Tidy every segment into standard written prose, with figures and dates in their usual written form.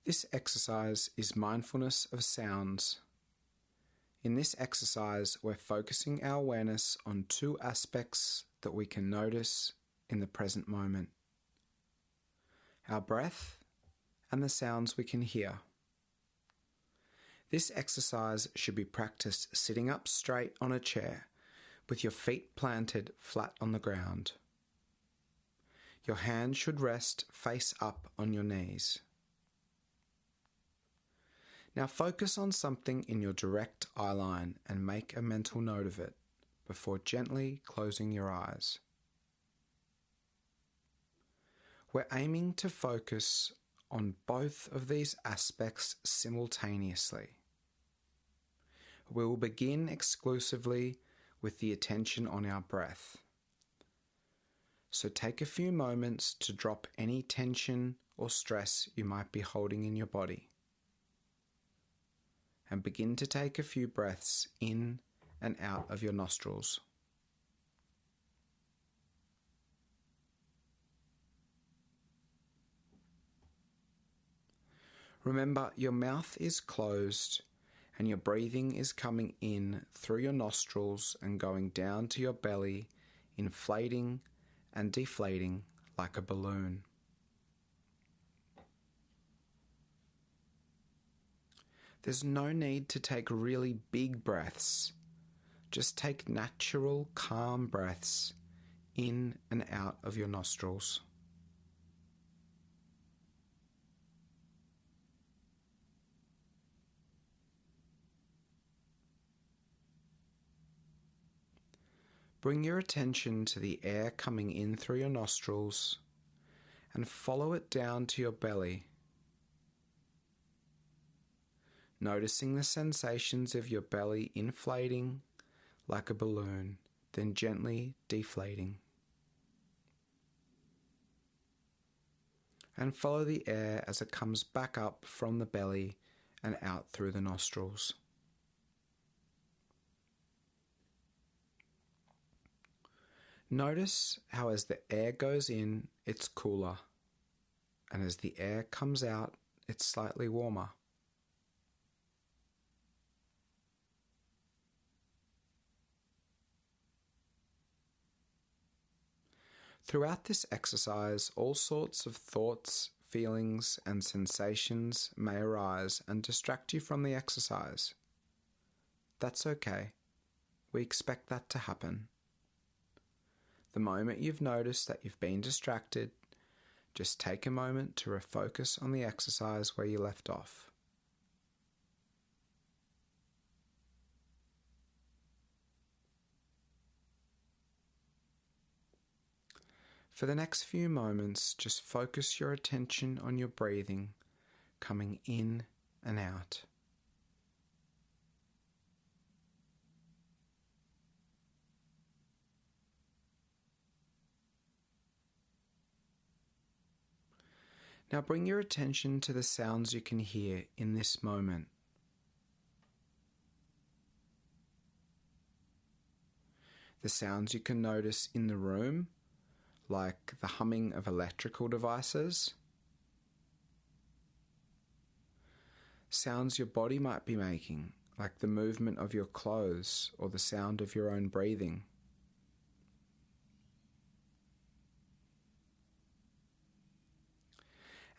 This exercise is Mindfulness of Sounds. In this exercise, we're focusing our awareness on two aspects that we can notice in the present moment: our breath and the sounds we can hear. This exercise should be practiced sitting up straight on a chair with your feet planted flat on the ground. Your hands should rest face up on your knees. Now focus on something in your direct eye line and make a mental note of it before gently closing your eyes. We're aiming to focus on both of these aspects simultaneously. We will begin exclusively with the attention on our breath. So take a few moments to drop any tension or stress you might be holding in your body. And begin to take a few breaths in and out of your nostrils. Remember, your mouth is closed and your breathing is coming in through your nostrils and going down to your belly, inflating and deflating like a balloon. There's no need to take really big breaths. Just take natural, calm breaths in and out of your nostrils. Bring your attention to the air coming in through your nostrils and follow it down to your belly, noticing the sensations of your belly inflating like a balloon, then gently deflating. And follow the air as it comes back up from the belly and out through the nostrils. Notice how as the air goes in, it's cooler, and as the air comes out, it's slightly warmer. Throughout this exercise, all sorts of thoughts, feelings, and sensations may arise and distract you from the exercise. That's okay. We expect that to happen. The moment you've noticed that you've been distracted, just take a moment to refocus on the exercise where you left off. For the next few moments, just focus your attention on your breathing, coming in and out. Now bring your attention to the sounds you can hear in this moment. The sounds you can notice in the room, like the humming of electrical devices. Sounds your body might be making, like the movement of your clothes or the sound of your own breathing.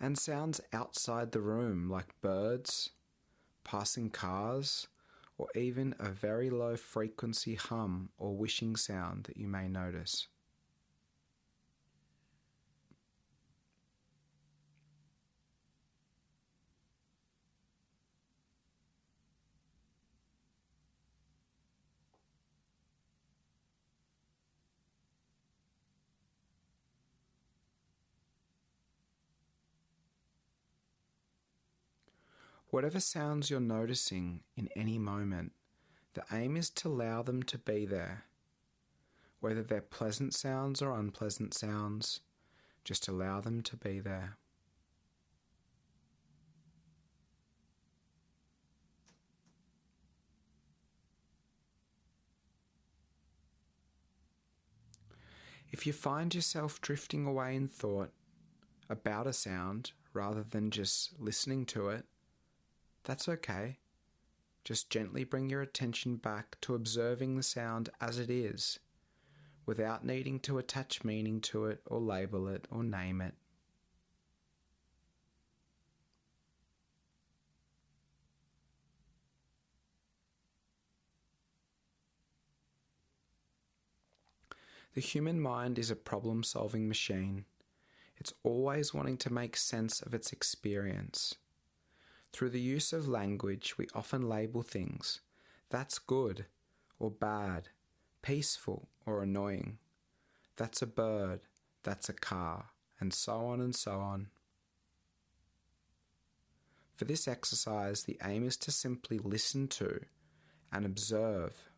And sounds outside the room, like birds, passing cars, or even a very low frequency hum or wishing sound that you may notice. Whatever sounds you're noticing in any moment, the aim is to allow them to be there. Whether they're pleasant sounds or unpleasant sounds, just allow them to be there. If you find yourself drifting away in thought about a sound rather than just listening to it, that's okay. Just gently bring your attention back to observing the sound as it is, without needing to attach meaning to it or label it or name it. The human mind is a problem-solving machine. It's always wanting to make sense of its experience. Through the use of language, we often label things. That's good or bad, peaceful or annoying. That's a bird, that's a car, and so on and so on. For this exercise, the aim is to simply listen to and observe.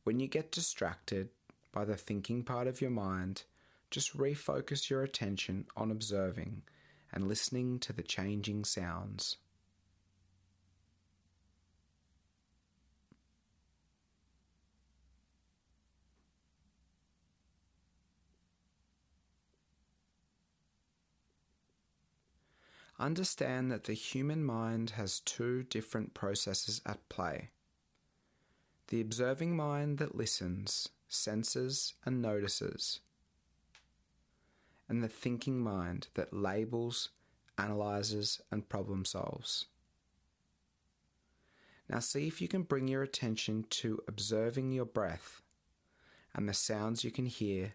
When you get distracted by the thinking part of your mind, just refocus your attention on observing and listening to the changing sounds. Understand that the human mind has two different processes at play. The observing mind that listens, senses, and notices, and the thinking mind that labels, analyzes, and problem solves. Now see if you can bring your attention to observing your breath and the sounds you can hear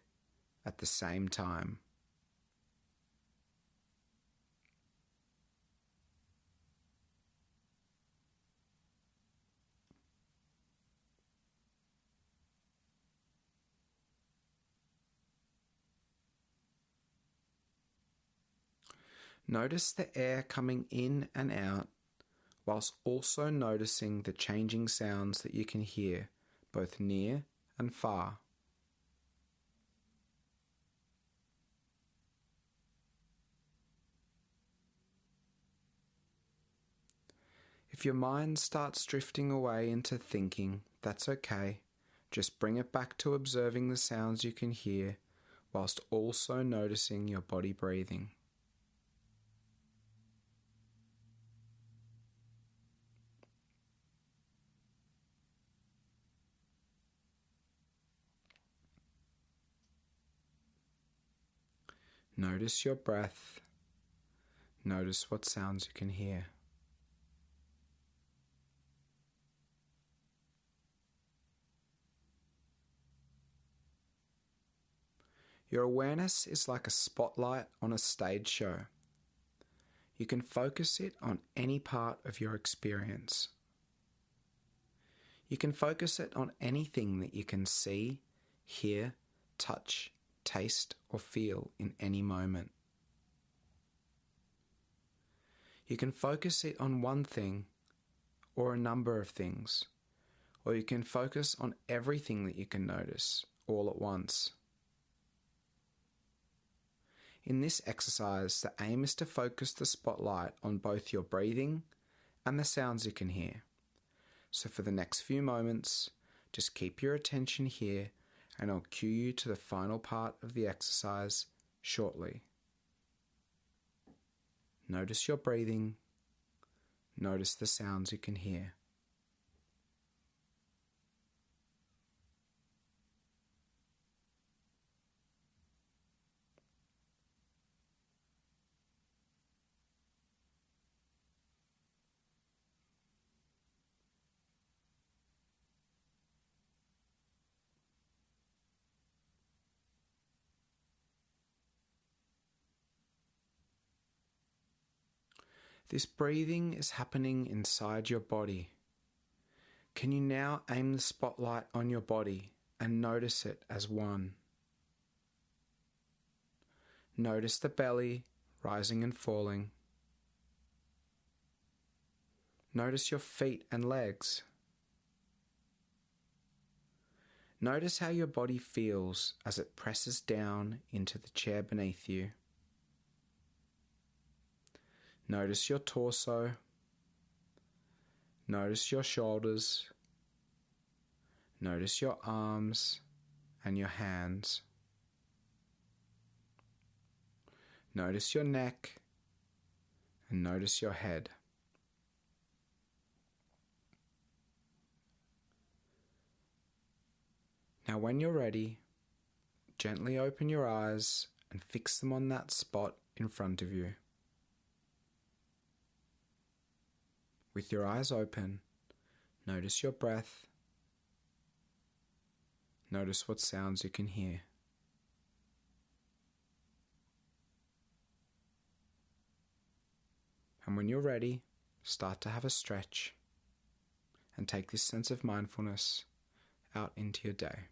at the same time. Notice the air coming in and out, whilst also noticing the changing sounds that you can hear, both near and far. If your mind starts drifting away into thinking, that's okay. Just bring it back to observing the sounds you can hear, whilst also noticing your body breathing. Notice your breath. Notice what sounds you can hear. Your awareness is like a spotlight on a stage show. You can focus it on any part of your experience. You can focus it on anything that you can see, hear, touch, taste, or feel in any moment. You can focus it on one thing or a number of things, or you can focus on everything that you can notice all at once. In this exercise, the aim is to focus the spotlight on both your breathing and the sounds you can hear. So for the next few moments, just keep your attention here, and I'll cue you to the final part of the exercise shortly. Notice your breathing. Notice the sounds you can hear. This breathing is happening inside your body. Can you now aim the spotlight on your body and notice it as one? Notice the belly rising and falling. Notice your feet and legs. Notice how your body feels as it presses down into the chair beneath you. Notice your torso. Notice your shoulders. Notice your arms and your hands. Notice your neck and notice your head. Now when you're ready, gently open your eyes and fix them on that spot in front of you. With your eyes open, notice your breath. Notice what sounds you can hear. And when you're ready, start to have a stretch and take this sense of mindfulness out into your day.